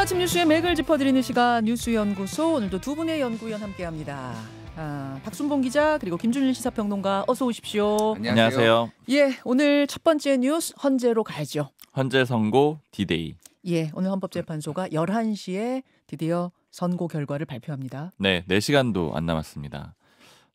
아침 뉴스의 맥을 짚어드리는 시간 뉴스연구소. 오늘도 두 분의 연구위원 함께합니다. 박순봉 기자 그리고 김준일 시사평론가 어서 오십시오. 안녕하세요. 예, 오늘 첫 번째 뉴스 헌재로 가야죠. 헌재 선고 D-Day. 예, 오늘 헌법재판소가 11시에 드디어 선고 결과를 발표합니다. 네, 4시간도 안 남았습니다.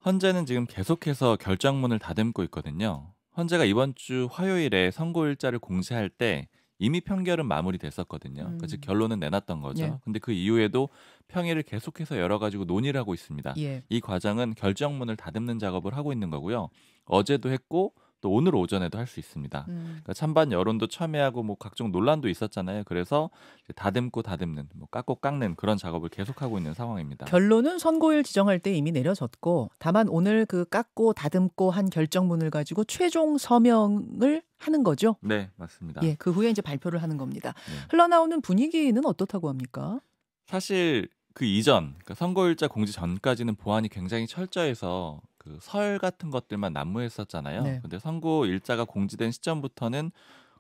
헌재는 지금 계속해서 결정문을 다듬고 있거든요. 헌재가 이번 주 화요일에 선고일자를 공지할 때 이미 판결은 마무리됐었거든요. 즉 결론은 내놨던 거죠. 예. 근데 그 이후에도 평일을 계속해서 열어가지고 논의를 하고 있습니다. 예. 이 과정은 결정문을 다듬는 작업을 하고 있는 거고요. 어제도 했고 또 오늘 오전에도 할 수 있습니다. 그러니까 찬반 여론도 첨예하고 뭐 각종 논란도 있었잖아요. 그래서 다듬고 다듬는, 뭐 깎고 깎는 그런 작업을 계속하고 있는 상황입니다. 결론은 선고일 지정할 때 이미 내려졌고, 다만 오늘 그 깎고 다듬고 한 결정문을 가지고 최종 서명을 하는 거죠. 네, 맞습니다. 예, 그 후에 이제 발표를 하는 겁니다. 네. 흘러나오는 분위기는 어떻다고 합니까? 사실 그 이전, 그러니까 선고일자 공지 전까지는 보안이 굉장히 철저해서 그 설 같은 것들만 난무했었잖아요. 네. 근데 선고일자가 공지된 시점부터는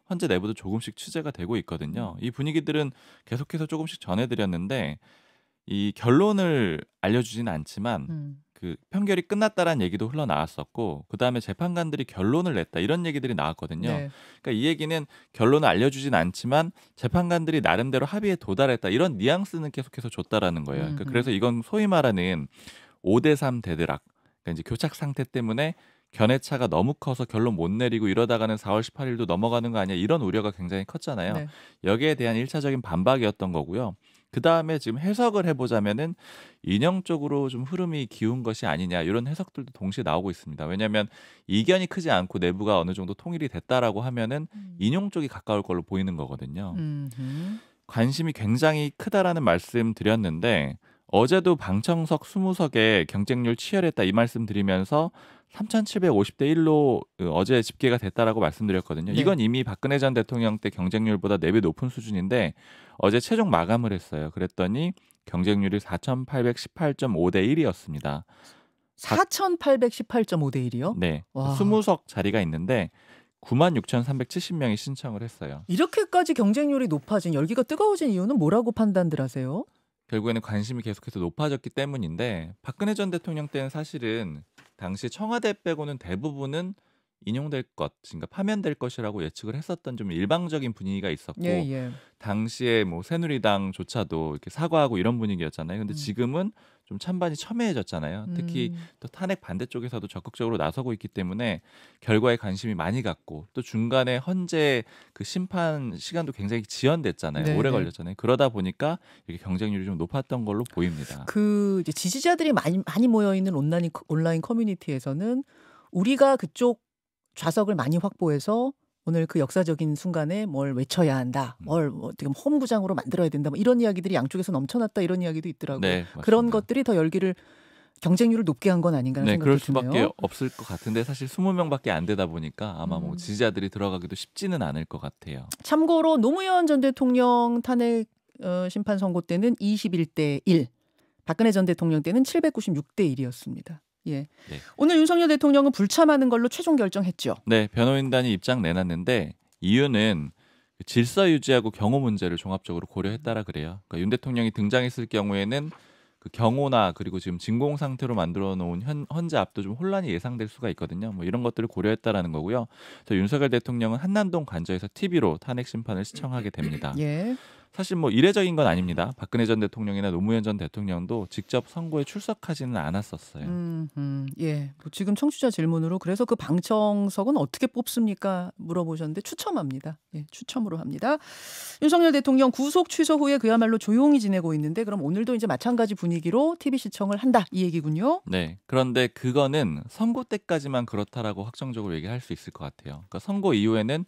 헌재 내부도 조금씩 취재가 되고 있거든요. 이 분위기들은 계속해서 조금씩 전해드렸는데 이 결론을 알려주지는 않지만 그 판결이 끝났다라는 얘기도 흘러나왔었고 그다음에 재판관들이 결론을 냈다 이런 얘기들이 나왔거든요. 네. 그러니까 이 얘기는 결론을 알려주진 않지만 재판관들이 나름대로 합의에 도달했다 이런 뉘앙스는 계속해서 줬다라는 거예요. 그러니까 그래서 이건 소위 말하는 5대3 대드락, 그러니까 이제 교착 상태 때문에 견해차가 너무 커서 결론 못 내리고 이러다가는 4월 18일도 넘어가는 거 아니야 이런 우려가 굉장히 컸잖아요. 네. 여기에 대한 1차적인 반박이었던 거고요. 그 다음에 지금 해석을 해보자면은 인용 쪽으로 좀 흐름이 기운 것이 아니냐 이런 해석들도 동시에 나오고 있습니다. 왜냐하면 이견이 크지 않고 내부가 어느 정도 통일이 됐다라고 하면은 인용 쪽이 가까울 걸로 보이는 거거든요. 관심이 굉장히 크다라는 말씀 드렸는데 어제도 방청석 20석에 경쟁률 치열했다 이 말씀 드리면서 3,750대 1로 어제 집계가 됐다라고 말씀드렸거든요. 네. 이건 이미 박근혜 전 대통령 때 경쟁률보다 4배 높은 수준인데 어제 최종 마감을 했어요. 그랬더니 경쟁률이 4,818.5대 1이었습니다. 4,818.5대 1이요? 네. 와. 20석 자리가 있는데 96,370명이 신청을 했어요. 이렇게까지 경쟁률이 높아진, 열기가 뜨거워진 이유는 뭐라고 판단들 하세요? 결국에는 관심이 계속해서 높아졌기 때문인데 박근혜 전 대통령 때는 사실은 당시 청와대 빼고는 대부분은 인용될 것, 그러니까 파면될 것이라고 예측을 했었던 좀 일방적인 분위기가 있었고 예. 당시에 뭐 새누리당조차도 이렇게 사과하고 이런 분위기였잖아요. 근데 지금은 좀 찬반이 첨예해졌잖아요. 특히 또 탄핵 반대쪽에서도 적극적으로 나서고 있기 때문에 결과에 관심이 많이 갔고 또 중간에 헌재 그 심판 시간도 굉장히 지연됐잖아요. 네, 오래 네. 걸렸잖아요. 그러다 보니까 이렇게 경쟁률이 좀 높았던 걸로 보입니다. 그 이제 지지자들이 많이 모여 있는 온라인 커뮤니티에서는 우리가 그쪽 좌석을 많이 확보해서 오늘 그 역사적인 순간에 뭘 외쳐야 한다, 뭘 지금 홈구장으로 만들어야 된다, 뭐 이런 이야기들이 양쪽에서 넘쳐났다 이런 이야기도 있더라고요. 네, 맞습니다. 그런 것들이 더 경쟁률을 높게 한 건 아닌가 하는 네, 생각이 그럴 드네요. 수밖에 없을 것 같은데 사실 20명밖에 안 되다 보니까 아마 뭐 지지자들이 들어가기도 쉽지는 않을 것 같아요. 참고로 노무현 전 대통령 탄핵 심판 선고 때는 21대 1, 박근혜 전 대통령 때는 796대 1이었습니다. 예. 네. 오늘 윤석열 대통령은 불참하는 걸로 최종 결정했죠. 네, 변호인단이 입장 내놨는데 이유는 질서 유지하고 경호 문제를 종합적으로 고려했다라 그래요. 그러니까 윤 대통령이 등장했을 경우에는 그 경호나 그리고 지금 진공 상태로 만들어 놓은 헌재 앞도 좀 혼란이 예상될 수가 있거든요. 뭐 이런 것들을 고려했다라는 거고요. 그래서 윤석열 대통령은 한남동 관저에서 TV로 탄핵 심판을 시청하게 됩니다. 예. 사실 뭐 이례적인 건 아닙니다. 박근혜 전 대통령이나 노무현 전 대통령도 직접 선고에 출석하지는 않았었어요. 예. 뭐 지금 청취자 질문으로 그래서 그 방청석은 어떻게 뽑습니까? 물어보셨는데 추첨합니다. 예, 추첨으로 합니다. 윤석열 대통령 구속 취소 후에 그야말로 조용히 지내고 있는데 그럼 오늘도 이제 마찬가지 분위기로 TV 시청을 한다 이 얘기군요. 네. 그런데 그거는 선고 때까지만 그렇다라고 확정적으로 얘기할 수 있을 것 같아요. 그러니까 선고 이후에는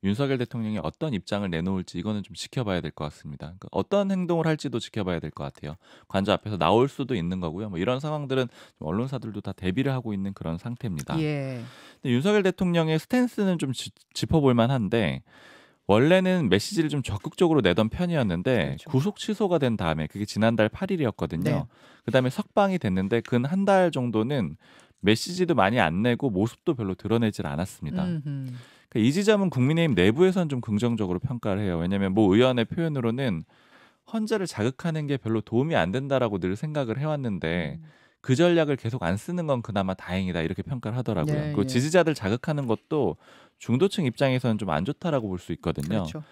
윤석열 대통령이 어떤 입장을 내놓을지 이거는 좀 지켜봐야 될 것 같습니다. 그러니까 어떤 행동을 할지도 지켜봐야 될 것 같아요. 관저 앞에서 나올 수도 있는 거고요. 뭐 이런 상황들은 좀 언론사들도 다 대비를 하고 있는 그런 상태입니다. 예. 근데 윤석열 대통령의 스탠스는 좀 짚어볼 만한데 원래는 메시지를 좀 적극적으로 내던 편이었는데 그렇죠. 구속 취소가 된 다음에 그게 지난달 8일이었거든요. 네. 그다음에 석방이 됐는데 근 한 달 정도는 메시지도 많이 안 내고 모습도 별로 드러내질 않았습니다. 그러니까 이 지점은 국민의힘 내부에서는 좀 긍정적으로 평가를 해요. 왜냐하면 모 의원의 표현으로는 헌재를 자극하는 게 별로 도움이 안 된다라고 늘 생각을 해왔는데 그 전략을 계속 안 쓰는 건 그나마 다행이다 이렇게 평가를 하더라고요. 예, 그리고 예. 지지자들 자극하는 것도 중도층 입장에서는 좀 안 좋다라고 볼 수 있거든요. 그렇죠.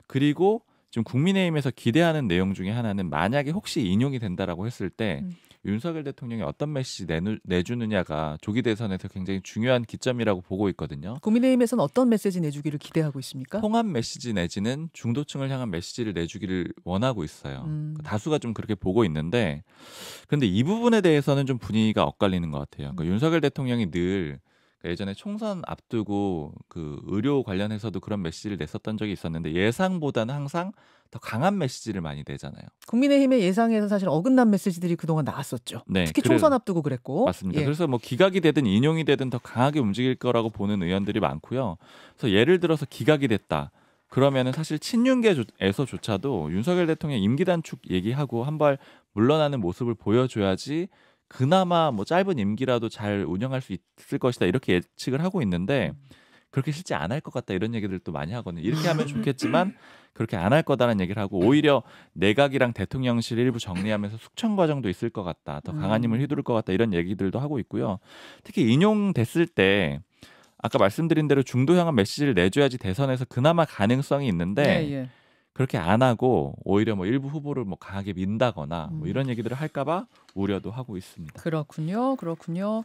그리고 지금 국민의힘에서 기대하는 내용 중에 하나는 만약에 혹시 인용이 된다라고 했을 때 윤석열 대통령이 어떤 메시지 내주느냐가 조기 대선에서 굉장히 중요한 기점이라고 보고 있거든요. 국민의힘에서는 어떤 메시지 내주기를 기대하고 있습니까? 통합 메시지 내지는 중도층을 향한 메시지를 내주기를 원하고 있어요. 다수가 좀 그렇게 보고 있는데 그런데 이 부분에 대해서는 좀 분위기가 엇갈리는 것 같아요. 그러니까 윤석열 대통령이 늘 예전에 총선 앞두고 그 의료 관련해서도 그런 메시지를 냈었던 적이 있었는데 예상보다는 항상 더 강한 메시지를 많이 내잖아요. 국민의힘의 예상에서 사실 어긋난 메시지들이 그동안 나왔었죠. 네, 특히 총선 앞두고 그랬고. 맞습니다. 예. 그래서 뭐 기각이 되든 인용이 되든 더 강하게 움직일 거라고 보는 의원들이 많고요. 그래서 예를 들어서 기각이 됐다. 그러면은 사실 친윤계에서조차도 윤석열 대통령 임기 단축 얘기하고 한 발 물러나는 모습을 보여줘야지 그나마 뭐 짧은 임기라도 잘 운영할 수 있을 것이다 이렇게 예측을 하고 있는데 그렇게 실제 안 할 것 같다 이런 얘기들도 많이 하거든요. 이렇게 하면 좋겠지만 그렇게 안 할 거다라는 얘기를 하고 오히려 내각이랑 대통령실 일부 정리하면서 숙청 과정도 있을 것 같다. 더 강한 힘을 휘두를 것 같다 이런 얘기들도 하고 있고요. 특히 인용됐을 때 아까 말씀드린 대로 중도 향한 메시지를 내줘야지 대선에서 그나마 가능성이 있는데 예, 예. 그렇게 안 하고 오히려 뭐 일부 후보를 뭐 강하게 민다거나 뭐 이런 얘기들을 할까봐 우려도 하고 있습니다. 그렇군요. 그렇군요.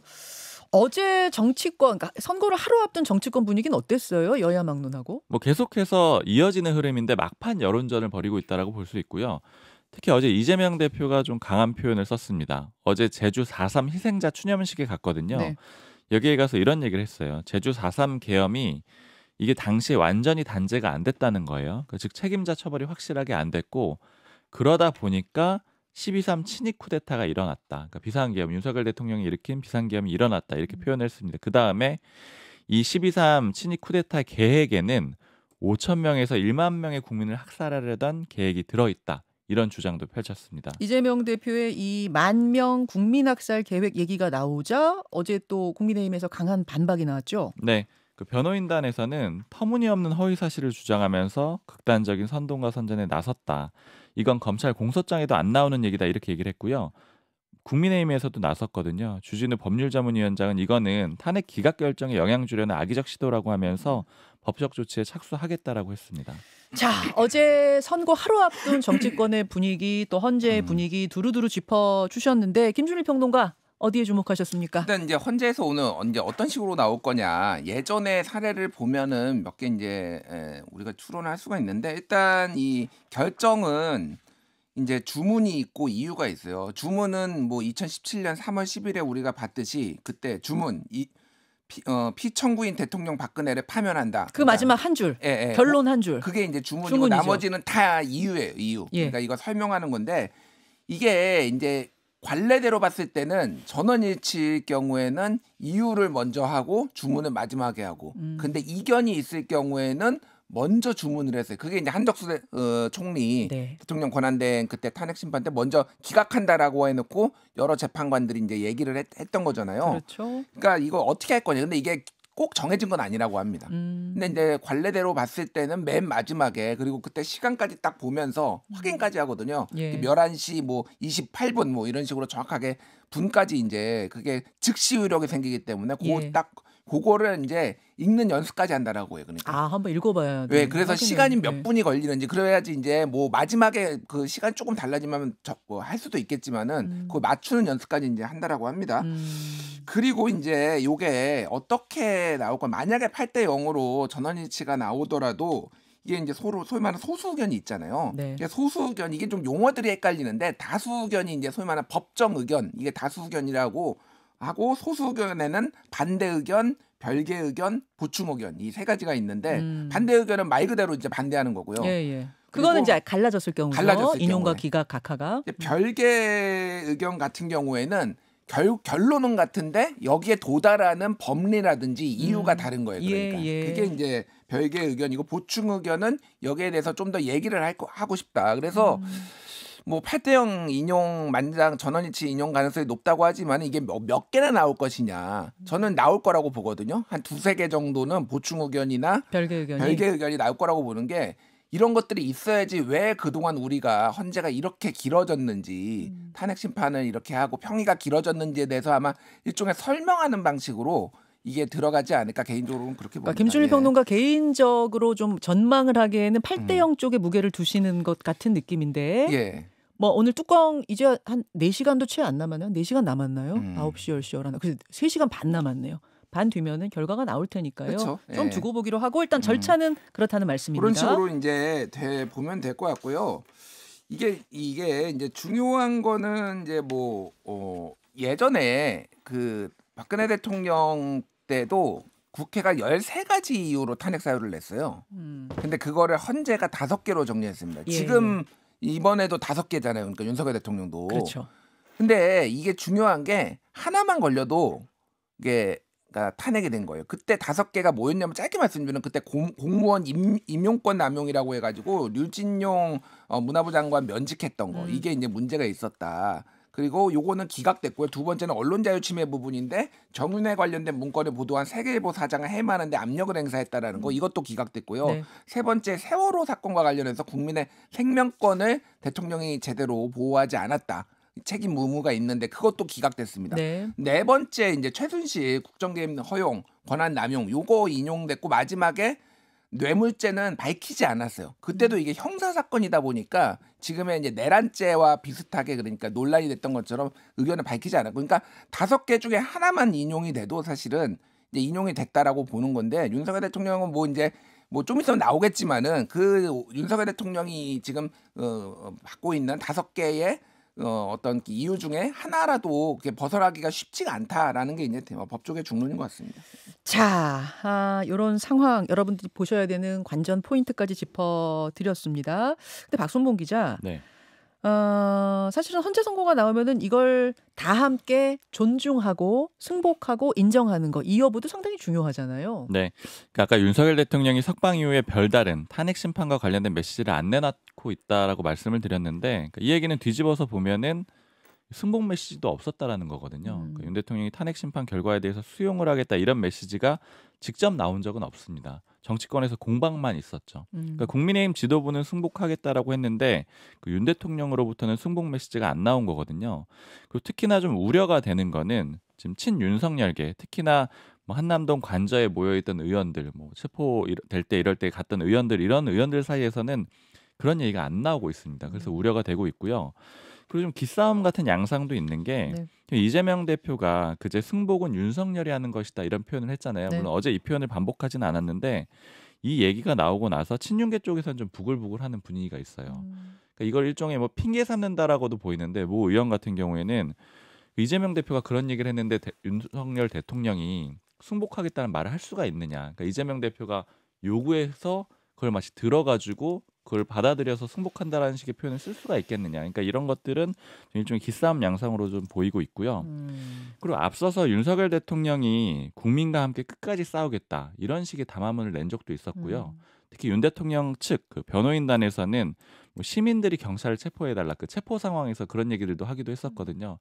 어제 정치권, 그러니까 선거를 하루 앞둔 정치권 분위기는 어땠어요? 여야 막론하고? 뭐 계속해서 이어지는 흐름인데 막판 여론전을 벌이고 있다라고 볼 수 있고요. 특히 어제 이재명 대표가 좀 강한 표현을 썼습니다. 어제 제주 4.3 희생자 추념식에 갔거든요. 네. 여기에 가서 이런 얘기를 했어요. 제주 4.3 계엄이 이게 당시에 완전히 단죄가 안 됐다는 거예요. 즉 책임자 처벌이 확실하게 안 됐고 그러다 보니까 12.3 친위 쿠데타가 일어났다. 그러니까 비상계엄 윤석열 대통령이 일으킨 비상계엄이 일어났다 이렇게 표현을 했습니다. 그 다음에 이 12.3 친위 쿠데타 계획에는 5천 명에서 1만 명의 국민을 학살하려던 계획이 들어있다. 이런 주장도 펼쳤습니다. 이재명 대표의 이 10,000명 국민학살 계획 얘기가 나오자 어제 또 국민의힘에서 강한 반박이 나왔죠. 네. 그 변호인단에서는 터무니없는 허위 사실을 주장하면서 극단적인 선동과 선전에 나섰다. 이건 검찰 공소장에도 안 나오는 얘기다 이렇게 얘기를 했고요. 국민의힘에서도 나섰거든요. 주진우 법률자문위원장은 이거는 탄핵 기각 결정에 영향 주려는 악의적 시도라고 하면서 법적 조치에 착수하겠다라고 했습니다. 자, 어제 선거 하루 앞둔 정치권의 분위기 또 헌재의 분위기 두루두루 짚어주셨는데 김준일 평론가 어디에 주목하셨습니까? 일단 이제 헌재에서 오늘 이제 어떤 식으로 나올 거냐 예전의 사례를 보면은 몇 개 이제 우리가 추론할 수가 있는데 일단 이 결정은 이제 주문이 있고 이유가 있어요. 주문은 뭐 2017년 3월 10일에 우리가 봤듯이 그때 주문 피청구인 대통령 박근혜를 파면한다. 그 마지막 한 줄, 예, 결론 한 줄. 그게 이제 주문이고 주문이죠. 나머지는 다 이유예요. 이유. 예. 그러니까 이거 설명하는 건데 이게 이제 관례대로 봤을 때는 전원일치일 경우에는 이유를 먼저 하고 주문을 마지막에 하고 근데 이견이 있을 경우에는 먼저 주문을 했어요. 그게 이제 한덕수 총리 네. 대통령 권한대행 그때 탄핵 심판 때 먼저 기각한다라고 해놓고 여러 재판관들이 이제 얘기를 했던 거잖아요. 그렇죠. 그러니까 이거 어떻게 할 거냐. 근데 이게 꼭 정해진 건 아니라고 합니다. 근데 이제 관례대로 봤을 때는 맨 마지막에 그리고 그때 시간까지 딱 보면서 확인까지 하거든요. 예. 11시 뭐 28분 뭐 이런 식으로 정확하게 분까지 이제 그게 즉시 효력이 생기기 때문에 예. 그거를 이제 읽는 연습까지 한다라고 해요. 그러니까. 아, 한번 읽어봐야 돼. 왜 그래서 시간이 몇 네. 분이 걸리는지 그래야지 이제 뭐 마지막에 그 시간 조금 달라지면 뭐 할 수도 있겠지만은 그거 맞추는 연습까지 이제 한다라고 합니다. 그리고 이제 요게 어떻게 나올 건 만약에 8대 0으로 전원일치가 나오더라도 이게 이제 소위 말하는 소수 의견이 있잖아요. 네. 이게 소수 의견 이게 좀 용어들이 헷갈리는데 다수 의견이 이제 소위 말하는 법정 의견 이게 다수 의견이라고 하고 소수 의견에는 반대 의견, 별개 의견, 보충 의견 이 세 가지가 있는데 반대 의견은 말 그대로 이제 반대하는 거고요. 예, 예. 그거는 이제 갈라졌을 경우죠. 갈라졌을 인용과 경우에. 기각 각하가. 별개 의견 같은 경우에는 결론은 같은데 여기에 도달하는 법리라든지 이유가 다른 거예요. 그러니까 예. 그게 이제 별개 의견이고 보충 의견은 여기에 대해서 좀 더 얘기를 하고 싶다. 그래서 뭐 8대 0 인용 만장 전원일치 인용 가능성이 높다고 하지만 이게 몇 개나 나올 것이냐. 저는 나올 거라고 보거든요. 한 두세 개 정도는 보충 의견이나 별개 의견이. 나올 거라고 보는 게 이런 것들이 있어야지 왜 그동안 우리가 헌재가 이렇게 길어졌는지 탄핵 심판을 이렇게 하고 평의가 길어졌는지에 대해서 아마 일종의 설명하는 방식으로 이게 들어가지 않을까 개인적으로는 그렇게 봅니다. 그러니까 김준일 예. 평론가 개인적으로 좀 전망을 하기에는 8대0 쪽에 무게를 두시는 것 같은 느낌인데 예. 뭐 오늘 뚜껑 이제 한 4시간도 채 안 남았나요? 4시간 남았나요? 9시, 10시, 11시. 그래서 3시간 반 남았네요. 반 뒤면은 결과가 나올 테니까요. 그렇죠. 좀 예. 두고 보기로 하고 일단 절차는 그렇다는 말씀입니다. 그런 식으로 이제 보면 될 것 같고요. 이게 이제 중요한 거는 이제 뭐 예전에 그 박근혜 대통령 때도 국회가 13가지 이유로 탄핵 사유를 냈어요. 근데 그거를 헌재가 5개로 정리했습니다. 예. 지금 이번에도 5개잖아요. 그러니까 윤석열 대통령도. 그렇죠. 근데 이게 중요한 게 하나만 걸려도 이게 그러니까 탄핵이 된 거예요. 그때 5개가 뭐였냐면 짧게 말씀드리면 그때 공무원 임용권 남용이라고 해가지고 류진용 문화부 장관 면직했던 거 이게 이제 문제가 있었다. 그리고 요거는 기각됐고요. 두 번째는 언론자유침해 부분인데 정윤회 관련된 문건을 보도한 세계일보 사장을 해임하는데 압력을 행사했다라는 거 이것도 기각됐고요. 네. 세 번째 세월호 사건과 관련해서 국민의 생명권을 대통령이 제대로 보호하지 않았다. 책임 의무가 있는데 그것도 기각됐습니다. 네 번째 이제 최순실 국정개입 허용, 권한 남용 요거 인용됐고 마지막에 뇌물죄는 밝히지 않았어요. 그때도 이게 형사 사건이다 보니까 지금의 이제 내란죄와 비슷하게 그러니까 논란이 됐던 것처럼 의견을 밝히지 않았고 그러니까 5개 중에 하나만 인용이 돼도 사실은 이제 인용이 됐다라고 보는 건데 윤석열 대통령은 뭐 이제 뭐 좀 있으면 나오겠지만은 그 윤석열 대통령이 지금 받고 있는 5개의 어떤 이유 중에 하나라도 그게 벗어나기가 쉽지가 않다라는 게 이제 법조계 중론인 것 같습니다. 자, 이런 상황 여러분들이 보셔야 되는 관전 포인트까지 짚어드렸습니다. 근데 박순봉 기자, 네. 사실은 헌재 선고가 나오면은 이걸 다 함께 존중하고 승복하고 인정하는 거 이 여부도 상당히 중요하잖아요. 네. 그러니까 아까 윤석열 대통령이 석방 이후에 별다른 탄핵 심판과 관련된 메시지를 안 내놨고 있다라고 말씀을 드렸는데 그러니까 이 얘기는 뒤집어서 보면은 승복 메시지도 없었다라는 거거든요. 그러니까 윤 대통령이 탄핵 심판 결과에 대해서 수용을 하겠다 이런 메시지가 직접 나온 적은 없습니다. 정치권에서 공방만 있었죠. 그러니까 국민의힘 지도부는 승복하겠다라고 했는데 그 윤 대통령으로부터는 승복 메시지가 안 나온 거거든요. 그리고 특히나 좀 우려가 되는 거는 지금 친윤석열계 특히나 뭐 한남동 관저에 모여있던 의원들 뭐 체포될 때 이럴 때 갔던 의원들 이런 의원들 사이에서는 그런 얘기가 안 나오고 있습니다. 그래서 우려가 되고 있고요. 그리고 좀 기싸움 같은 양상도 있는 게 이재명 대표가 그제 승복은 윤석열이 하는 것이다 이런 표현을 했잖아요. 물론 어제 이 표현을 반복하지는 않았는데 이 얘기가 나오고 나서 친윤계 쪽에서는 좀 부글부글하는 분위기가 있어요. 그러니까 이걸 일종의 뭐 핑계 삼는다라고도 보이는데 모 의원 같은 경우에는 이재명 대표가 그런 얘기를 했는데 윤석열 대통령이 승복하겠다는 말을 할 수가 있느냐. 그러니까 이재명 대표가 요구해서 그걸 마치 들어가지고 그걸 받아들여서 승복한다라는 식의 표현을 쓸 수가 있겠느냐. 그러니까 이런 것들은 일종의 기싸움 양상으로 좀 보이고 있고요. 그리고 앞서서 윤석열 대통령이 국민과 함께 끝까지 싸우겠다 이런 식의 담화문을 낸 적도 있었고요. 특히 윤 대통령 측 그 변호인단에서는 뭐 시민들이 경찰을 체포해달라 그 체포 상황에서 그런 얘기들도 하기도 했었거든요.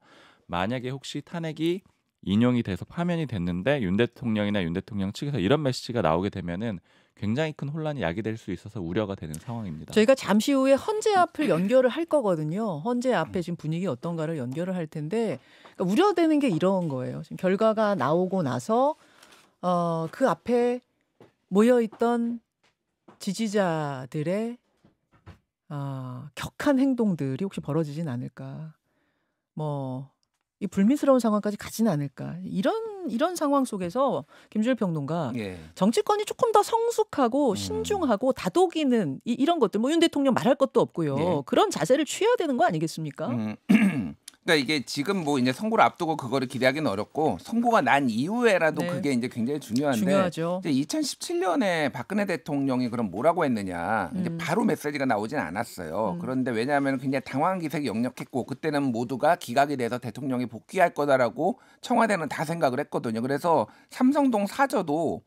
만약에 혹시 탄핵이 인용이 돼서 파면이 됐는데 윤 대통령이나 윤 대통령 측에서 이런 메시지가 나오게 되면은 굉장히 큰 혼란이 야기될 수 있어서 우려가 되는 상황입니다. 저희가 잠시 후에 헌재 앞을 연결을 할 거거든요. 헌재 앞에 지금 분위기 어떤가를 연결을 할 텐데 그러니까 우려되는 게 이런 거예요. 지금 결과가 나오고 나서 그 앞에 모여있던 지지자들의 격한 행동들이 혹시 벌어지진 않을까. 이 불미스러운 상황까지 가지는 않을까. 이런 상황 속에서 김준일 평론가 정치권이 조금 더 성숙하고 신중하고 다독이는 이런 것들 뭐 윤 대통령 말할 것도 없고요. 그런 자세를 취해야 되는 거 아니겠습니까? 그러니까 이게 지금 뭐 이제 선고를 앞두고 그거를 기대하기는 어렵고 선고가 난 이후에라도 그게 이제 굉장히 중요한데 중요하죠. 이제 2017년에 박근혜 대통령이 그럼 뭐라고 했느냐 이제 바로 메시지가 나오진 않았어요. 그런데 왜냐하면 굉장히 당황 기색이 역력했고 그때는 모두가 기각이 돼서 대통령이 복귀할 거다라고 청와대는 다 생각을 했거든요. 그래서 삼성동 사저도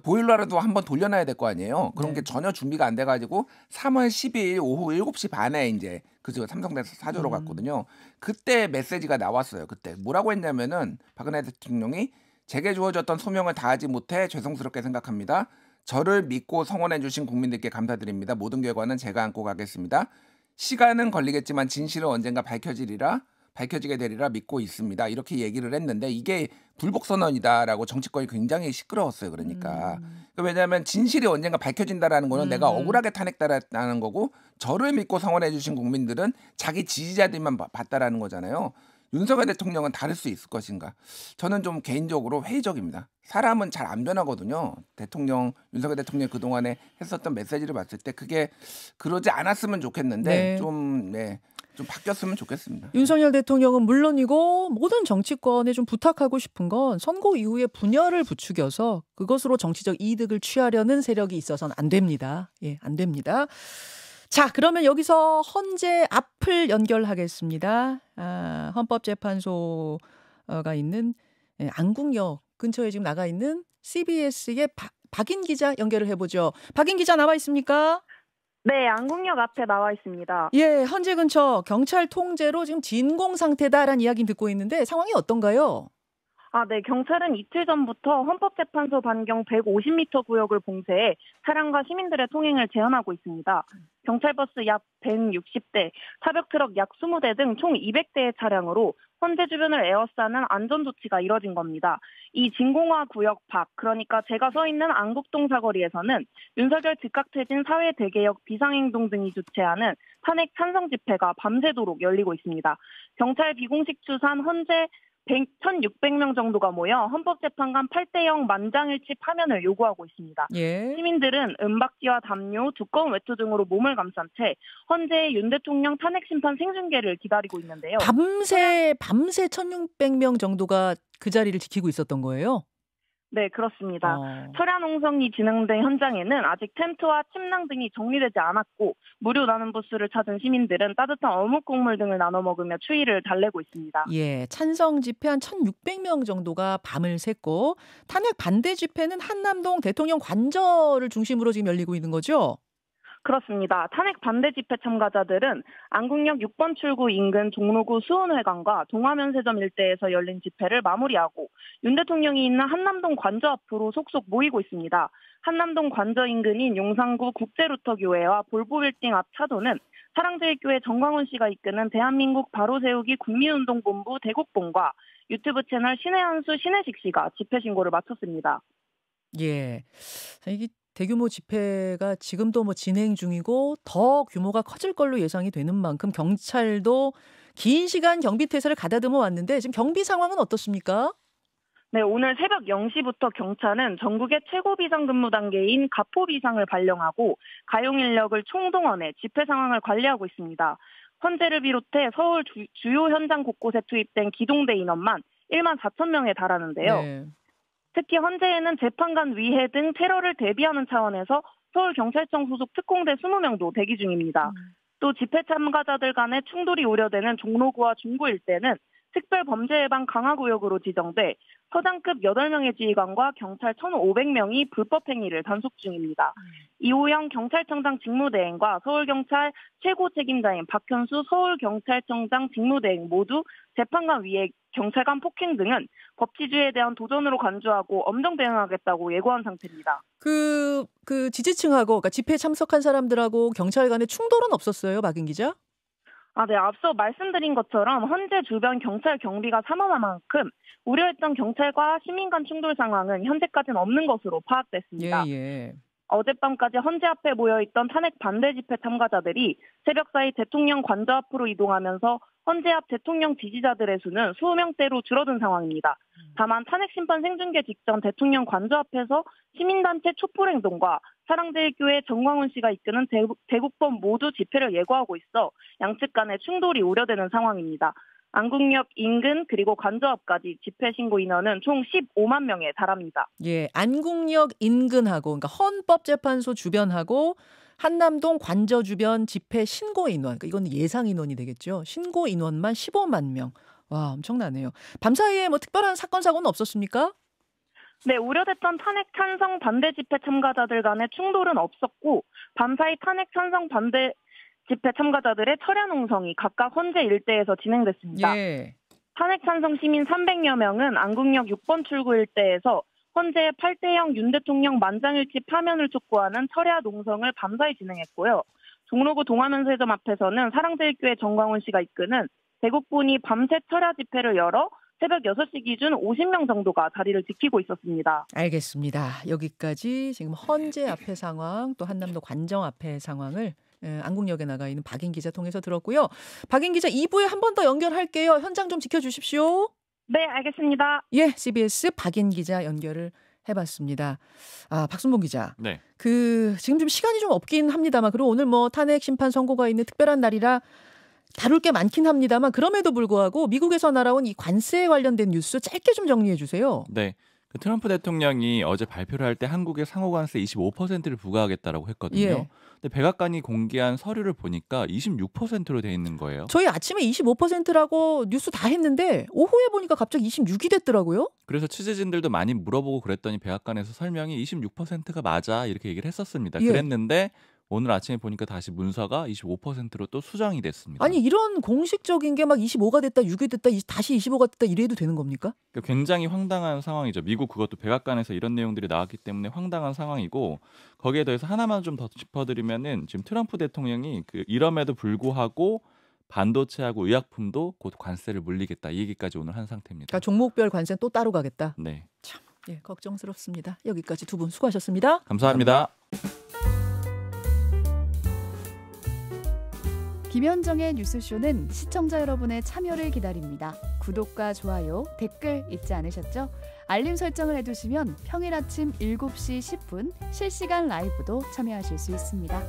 보일러라도 한번 돌려놔야 될 거 아니에요. 그런 게 전혀 준비가 안 돼가지고 3월 12일 오후 7시 반에 이제 그저 삼성대에서 사저로 갔거든요. 그때 메시지가 나왔어요. 그때 뭐라고 했냐면은 박근혜 대통령이 제게 주어졌던 소명을 다하지 못해 죄송스럽게 생각합니다. 저를 믿고 성원해 주신 국민들께 감사드립니다. 모든 결과는 제가 안고 가겠습니다. 시간은 걸리겠지만 진실은 언젠가 밝혀지게 되리라 믿고 있습니다. 이렇게 얘기를 했는데 이게 불복선언이다라고 정치권이 굉장히 시끄러웠어요. 그러니까 왜냐하면 진실이 언젠가 밝혀진다라는 거는 내가 억울하게 탄핵당하는 거고 저를 믿고 성원해 주신 국민들은 자기 지지자들만 봤다라는 거잖아요. 윤석열 대통령은 다를 수 있을 것인가? 저는 좀 개인적으로 회의적입니다. 사람은 잘 안 변하거든요. 윤석열 대통령이 그동안에 했었던 메시지를 봤을 때 그게 그러지 않았으면 좋겠는데 네. 좀 바뀌었으면 좋겠습니다. 윤석열 대통령은 물론이고 모든 정치권에 좀 부탁하고 싶은 건 선거 이후에 분열을 부추겨서 그것으로 정치적 이득을 취하려는 세력이 있어서는 안 됩니다. 예, 안 됩니다. 자, 그러면 여기서 헌재 앞을 연결하겠습니다. 헌법재판소가 있는 안국역 근처에 지금 나가 있는 CBS의 박인 기자 연결을 해보죠. 박인 기자 나와 있습니까? 네, 안국역 앞에 나와 있습니다. 예, 헌재 근처 경찰 통제로 지금 진공 상태다라는 이야기는 듣고 있는데 상황이 어떤가요? 네, 경찰은 이틀 전부터 헌법재판소 반경 150m 구역을 봉쇄해 차량과 시민들의 통행을 제한하고 있습니다. 경찰버스 약 160대, 사벽트럭 약 20대 등 총 200대의 차량으로 헌재 주변을 에워싸는 안전조치가 이뤄진 겁니다. 이 진공화 구역 밖, 그러니까 제가 서 있는 안국동 사거리에서는 윤석열 즉각퇴진 사회대개혁 비상행동 등이 주최하는 탄핵 찬성 집회가 밤새도록 열리고 있습니다. 경찰 비공식 추산 헌재 1,600명 정도가 모여 헌법재판관 8대0 만장일치 파면을 요구하고 있습니다. 예. 시민들은 은박지와 담요, 두꺼운 외투 등으로 몸을 감싼 채 헌재의 윤 대통령 탄핵심판 생중계를 기다리고 있는데요. 밤새 1,600명 정도가 그 자리를 지키고 있었던 거예요? 네, 그렇습니다. 철야 농성이 진행된 현장에는 아직 텐트와 침낭 등이 정리되지 않았고 무료 나눔 부스를 찾은 시민들은 따뜻한 어묵 국물 등을 나눠 먹으며 추위를 달래고 있습니다. 예, 찬성 집회 한 1,600명 정도가 밤을 샜고 탄핵 반대 집회는 한남동 대통령 관저를 중심으로 지금 열리고 있는 거죠? 그렇습니다. 탄핵 반대 집회 참가자들은 안국역 6번 출구 인근 종로구 수원회관과 동화면세점 일대에서 열린 집회를 마무리하고 윤 대통령이 있는 한남동 관저 앞으로 속속 모이고 있습니다. 한남동 관저 인근인 용산구 국제루터교회와 볼보빌딩 앞 차도는 사랑제일교회 정광훈 씨가 이끄는 대한민국 바로세우기 국민운동본부 대국본과 유튜브 채널 신의 한수 신혜식 씨가 집회 신고를 마쳤습니다. 예, 이게 대규모 집회가 지금도 진행 중이고 더 규모가 커질 걸로 예상이 되는 만큼 경찰도 긴 시간 경비 태세를 가다듬어 왔는데 지금 경비 상황은 어떻습니까? 네, 오늘 새벽 0시부터 경찰은 전국의 최고 비상 근무 단계인 가포 비상을 발령하고 가용 인력을 총동원해 집회 상황을 관리하고 있습니다. 헌재를 비롯해 서울 주요 현장 곳곳에 투입된 기동대 인원만 1만 4천 명에 달하는데요. 네. 특히 헌재에는 재판관 위해 등 테러를 대비하는 차원에서 서울경찰청 소속 특공대 20명도 대기 중입니다. 또 집회 참가자들 간의 충돌이 우려되는 종로구와 중구 일대는 특별범죄예방 강화구역으로 지정돼 서장급 8명의 지휘관과 경찰 1,500명이 불법행위를 단속 중입니다. 이호영 경찰청장 직무대행과 서울경찰 최고 책임자인 박현수 서울경찰청장 직무대행 모두 재판관 위에 경찰관 폭행 등은 법치주의에 대한 도전으로 간주하고 엄정 대응하겠다고 예고한 상태입니다. 그 지지층하고 그러니까 집회에 참석한 사람들하고 경찰 간의 충돌은 없었어요, 박인 기자? 네, 앞서 말씀드린 것처럼 헌재 주변 경찰 경비가 삼엄한 만큼 우려했던 경찰과 시민 간 충돌 상황은 현재까지는 없는 것으로 파악됐습니다. 예. 어젯밤까지 헌재 앞에 모여있던 탄핵 반대 집회 참가자들이 새벽 사이 대통령 관저 앞으로 이동하면서 헌재 앞 대통령 지지자들의 수는 수십 명대로 줄어든 상황입니다. 다만 탄핵 심판 생중계 직전 대통령 관저 앞에서 시민단체 촛불행동과 사랑제일교회 정광훈 씨가 이끄는 대국본 모두 집회를 예고하고 있어 양측 간의 충돌이 우려되는 상황입니다. 안국역 인근 그리고 관저 앞까지 집회 신고 인원은 총 15만 명에 달합니다. 예, 안국역 인근하고 그러니까 헌법재판소 주변하고 한남동 관저 주변 집회 신고 인원, 그러니까 이건 예상 인원이 되겠죠. 신고 인원만 15만 명. 와, 엄청나네요. 밤사이에 뭐 특별한 사건 사고는 없었습니까? 네, 우려됐던 탄핵 찬성 반대 집회 참가자들 간의 충돌은 없었고 밤사이 탄핵 찬성 반대 집회 참가자들의 철야 농성이 각각 헌재 일대에서 진행됐습니다. 예. 탄핵 찬성 시민 300여 명은 안국역 6번 출구 일대에서 헌재 8대형 윤 대통령 만장일치 파면을 촉구하는 철야 농성을 밤사이 진행했고요. 종로구 동화면세점 앞에서는 사랑제일교회 정광훈 씨가 이끄는 대국분이 밤새 철야 집회를 열어 새벽 6시 기준 50명 정도가 자리를 지키고 있었습니다. 알겠습니다. 여기까지 지금 헌재 앞의 상황 또 한남도 관정 앞의 상황을 안국역에 나가 있는 박인 기자 통해서 들었고요. 박인 기자 2부에 한 번 더 연결할게요. 현장 좀 지켜주십시오. 네, 알겠습니다. 예, CBS 박인 기자 연결을 해봤습니다. 아, 박순봉 기자. 네. 지금 좀 시간이 좀 없긴 합니다만, 그리고 오늘 뭐 탄핵 심판 선고가 있는 특별한 날이라 다룰 게 많긴 합니다만, 그럼에도 불구하고 미국에서 날아온 이 관세에 관련된 뉴스 짧게 좀 정리해 주세요. 네. 그 트럼프 대통령이 어제 발표를 할 때 한국에 상호관세 25%를 부과하겠다라고 했거든요. 예. 근데 백악관이 공개한 서류를 보니까 26%로 돼 있는 거예요. 저희 아침에 25%라고 뉴스 다 했는데 오후에 보니까 갑자기 26이 됐더라고요. 그래서 취재진들도 많이 물어보고 그랬더니 백악관에서 설명이 26%가 맞아 이렇게 얘기를 했었습니다. 예. 그랬는데 오늘 아침에 보니까 다시 문서가 25%로 또 수정이 됐습니다. 아니 이런 공식적인 게 막 25가 됐다, 6이 됐다, 다시 25가 됐다 이래도 되는 겁니까? 그러니까 굉장히 황당한 상황이죠. 미국 그것도 백악관에서 이런 내용들이 나왔기 때문에 황당한 상황이고, 거기에 더해서 하나만 좀 더 짚어드리면은 지금 트럼프 대통령이 이럼에도 불구하고 반도체하고 의약품도 곧 관세를 물리겠다 이 얘기까지 오늘 한 상태입니다. 그러니까 종목별 관세는 또 따로 가겠다. 네, 참, 예, 걱정스럽습니다. 여기까지 두 분 수고하셨습니다. 감사합니다. 김현정의 뉴스쇼는 시청자 여러분의 참여를 기다립니다. 구독과 좋아요, 댓글 잊지 않으셨죠? 알림 설정을 해두시면 평일 아침 7시 10분 실시간 라이브도 참여하실 수 있습니다.